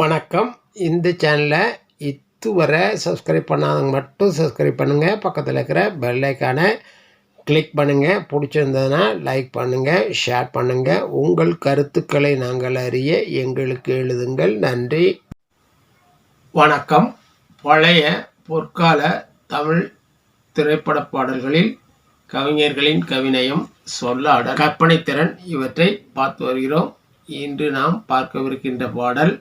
வணக்கம். இந்த சேனலை இதுவரை சப்ஸ்கிரைப் பண்ணாதவங்க மட்டும் சப்ஸ்கிரைப் பண்ணுங்கள். பக்கத்தில் இருக்கிற பெல் ஐக்கானை கிளிக் பண்ணுங்கள். பிடிச்சிருந்ததுன்னா லைக் பண்ணுங்கள், ஷேர் பண்ணுங்கள். உங்கள் கருத்துக்களை நாங்கள் அறிய எங்களுக்கு எழுதுங்கள். நன்றி. வணக்கம். பழைய பொற்கால தமிழ் திரைப்பட பாடல்களில் கவிஞர்களின் கவிநயம், சொல்லாடல், கற்பனைத்திறன் இவற்றை பார்த்து வருகிறோம். இன்று நாம் பார்க்கவிருக்கின்ற பாடல்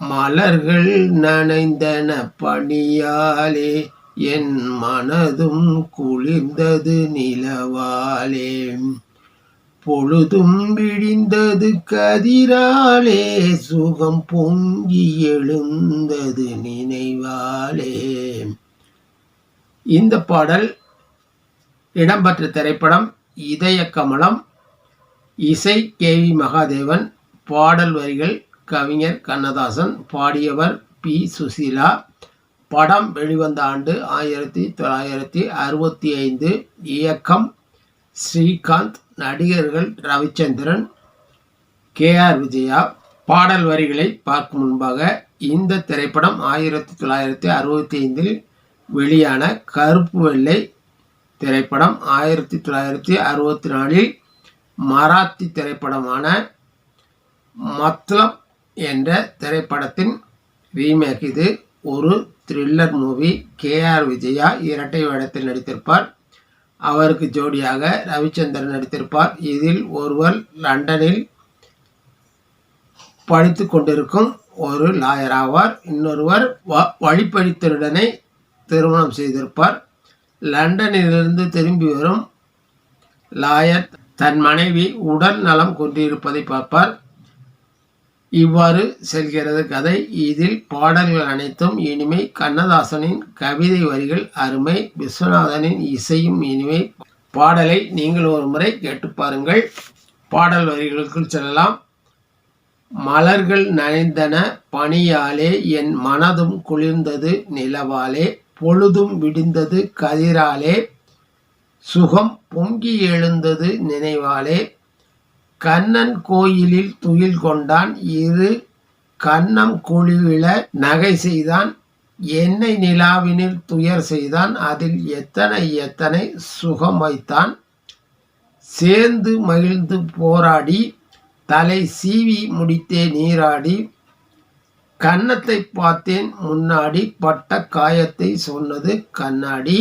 மலர்கள் நனைந்தன பனியாலே, என் மனதும் குளிர்ந்தது நிலவாலே, பொழுதும் விடிந்தது கதிராலே, சுகம் பொங்கி எழுந்தது நினைவாலே. இந்த பாடல் இடம்பெற்ற திரைப்படம் இதய கமலம். இசை கே.வி. மகாதேவன். பாடல் வரிகள் கவிஞர் கண்ணதாசன். பாடியவர் பி. சுசீலா. படம் வெளிவந்த ஆண்டு 1965. இயக்கம் ஸ்ரீகாந்த். நடிகர்கள் ரவிச்சந்திரன், கே.ஆர். விஜயா. பாடல் வரிகளை பார்க்கும் முன்பாக இந்த திரைப்படம் 1965 வெளியான கருப்பு வெள்ளை திரைப்படம். 1964 மராத்தி திரைப்படமான மத்லப் என்ற திரைப்படத்தின் ரீமேக். இது ஒரு த்ரில்லர் மூவி. கே.ஆர். விஜயா இரட்டை வேடத்தில் நடித்திருப்பார். அவருக்கு ஜோடியாக ரவிச்சந்திரன் நடித்திருப்பார். இதில் ஒருவர் லண்டனில் படித்து கொண்டிருக்கும் ஒரு லாயர் ஆவார். இன்னொருவர் வழிப்பறித்தலுடனே திருமணம் செய்திருப்பார். லண்டனிலிருந்து திரும்பி வரும் லாயர் தன் மனைவி உடல் நலம் கொண்டிருப்பதை பார்ப்பார். இவ்வாறு செல்கிறது கதை. இதில் பாடல்கள் அனைத்தும் இனிமை. கண்ணதாசனின் கவிதை வரிகள் அருமை. விஸ்வநாதனின் இசையும் இனிமை. பாடலை நீங்கள் ஒரு முறை கேட்டு பாருங்கள். பாடல் வரிகளுக்குள் செல்லலாம். மலர்கள் நனைந்தன பனியாலே, என் மனதும் குளிர்ந்தது நிலவாலே, பொழுதும் விடிந்தது கதிராலே, சுகம் பொங்கி எழுந்தது நினைவாலே, கண்ணன் கோயிலில் துயில் கொண்டான், இரு கண்ணம் குழிவிழ நகை செய்தான், என்னை நிலாவினில் துயர் செய்தான், அதில் எத்தனை எத்தனை சுகம் வைத்தான், சேர்ந்து மகிழ்ந்து போராடி, தலை சீவி முடித்தே நீராடி, கன்னத்தை பார்த்தேன் முன்னாடி, பட்ட காயத்தை சொன்னது கண்ணாடி,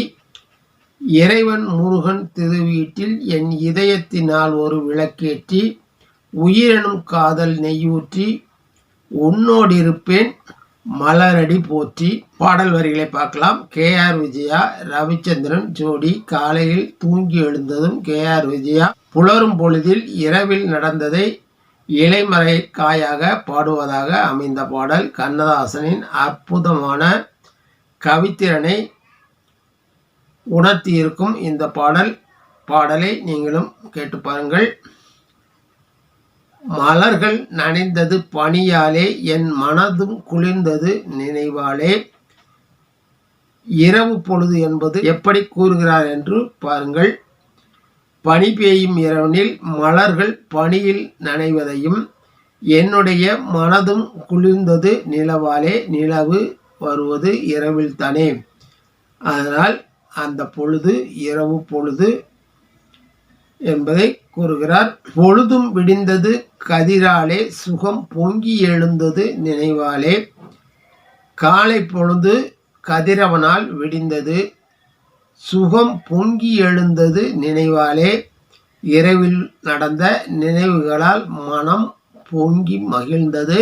இறைவன் முருகன் திருவீட்டில் என் இதயத்தினால் ஒரு விளக்கேற்றி, உயிரெனும் காதல் நெய்யூற்றி, உன்னோடிருப்பேன் மலரடி போற்றி. பாடல் வரிகளை பார்க்கலாம். கே.ஆர். விஜயா ரவிச்சந்திரன் ஜோடி. காலையில் தூங்கி எழுந்ததும் கே.ஆர். விஜயா புலரும் பொழுதில் இரவில் நடந்ததை இலைமறை காயாக பாடுவதாக அமைந்த பாடல். கண்ணதாசனின் அற்புதமான கவித்திறனை உணர்த்தி இருக்கும் இந்த பாடலை நீங்களும் கேட்டு பாருங்கள். மலர்கள் நனைந்தது பனியாலே, என் மனதும் குளிர்ந்தது நினைவாலே. இரவு பொழுது என்பது எப்படி கூறுகிறார் என்று பாருங்கள். பனி பெய்யும் இரவனில் மலர்கள் பனியில் நனைவதையும், என்னுடைய மனதும் குளிர்ந்தது நிலவாலே, நிலவு வருவது இரவில் தானே, அதனால் அந்த பொழுது இரவு பொழுது என்பதை கூறுகிறார். பொழுதும் விடிந்தது கதிராலே, சுகம் பொங்கி எழுந்தது நினைவாலே. காலை பொழுது கதிரவனால் விடிந்தது, சுகம் பொங்கி எழுந்தது நினைவாலே. இரவில் நடந்த நினைவுகளால் மனம் பொங்கி மகிழ்ந்தது.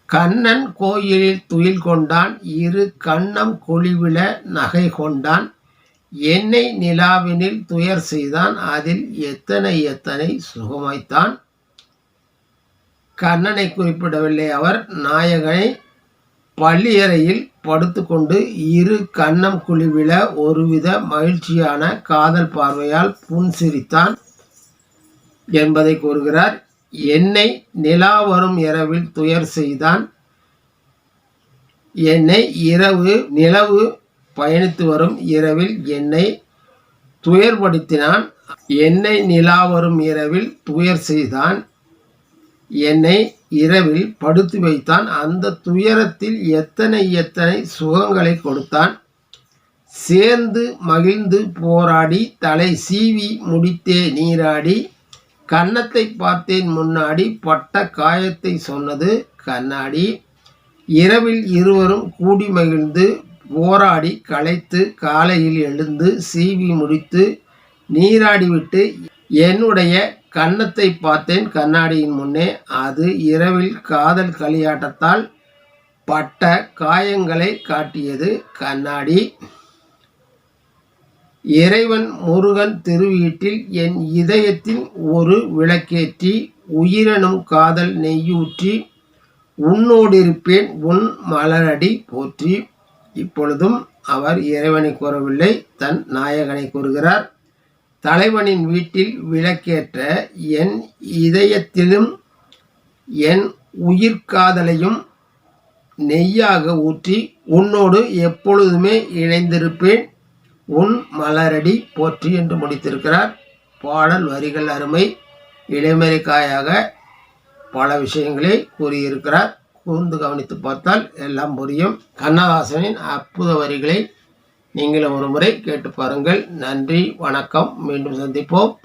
கண்ணன் கோயிலில் துயில் கொண்டான், இரு கண்ணம் குழிவிழ நகை கொண்டான், என்னை நிலாவினில் துயர் செய்தான், அதில் எத்தனை எத்தனை சுகமாய்த்தான். கண்ணனை குறிப்பிடவில்லை அவர். நாயகனை பள்ளியறையில் படுத்துக்கொண்டு இரு கண்ணம் குழிவிழ ஒருவித மகிழ்ச்சியான காதல் பார்வையால் புன்சிரித்தான் என்பதை கூறுகிறார். என்னை நிலா வரும் இரவில் துயர் செய்தான், என்னை நிலவு பயணித்து வரும் இரவில் என்னை துயர்படுத்தினான், என்னை நிலா வரும் இரவில் துயர் செய்தான், என்னை இரவில் படுத்து வைத்தான். அந்த துயரத்தில் எத்தனை எத்தனை சுகங்களை கொடுத்தான். சேர்ந்து மகிழ்ந்து போராடி தலை சீவி முடித்தே நீராடி கன்னத்தை பார்த்தேன் முன்னாடி பட்ட காயத்தை சொன்னது கண்ணாடி. இரவில் இருவரும் கூடி மகிழ்ந்து போராடி களைத்து காலையில் எழுந்து சீவி முடித்து நீராடிவிட்டு என்னுடைய கன்னத்தை பார்த்தேன் கண்ணாடியின் முன்னே. அது இரவில் காதல் களியாட்டத்தால் பட்ட காயங்களை காட்டியது கண்ணாடி. இறைவன் முருகன் திருவீட்டில் என் இதயத்தில் ஒரு விளக்கேற்றி உயிரெனும் காதல் நெய்யூற்றி உன்னோடிருப்பேன் உன் மலரடி போற்றி. இப்பொழுதும் அவர் இறைவனை கூறவில்லை, தன் நாயகனை கூறுகிறார். தலைவனின் வீட்டில் விளக்கேற்ற என் இதயத்திலும் என் உயிர்காதலையும் நெய்யாக ஊற்றி உன்னோடு எப்பொழுதுமே இணைந்திருப்பேன் உன் மலரடி போற்றி என்று முடித்திருக்கிறார். பாடல் வரிகள் அருமை. இடைமறிக்காயாக பல விஷயங்களை கூறியிருக்கிறார். கூர்ந்து கவனித்து பார்த்தால் எல்லாம் புரியும். கண்ணதாசனின் அற்புத வரிகளை நீங்களும் ஒரு முறை கேட்டு பாருங்கள். நன்றி, வணக்கம். மீண்டும் சந்திப்போம்.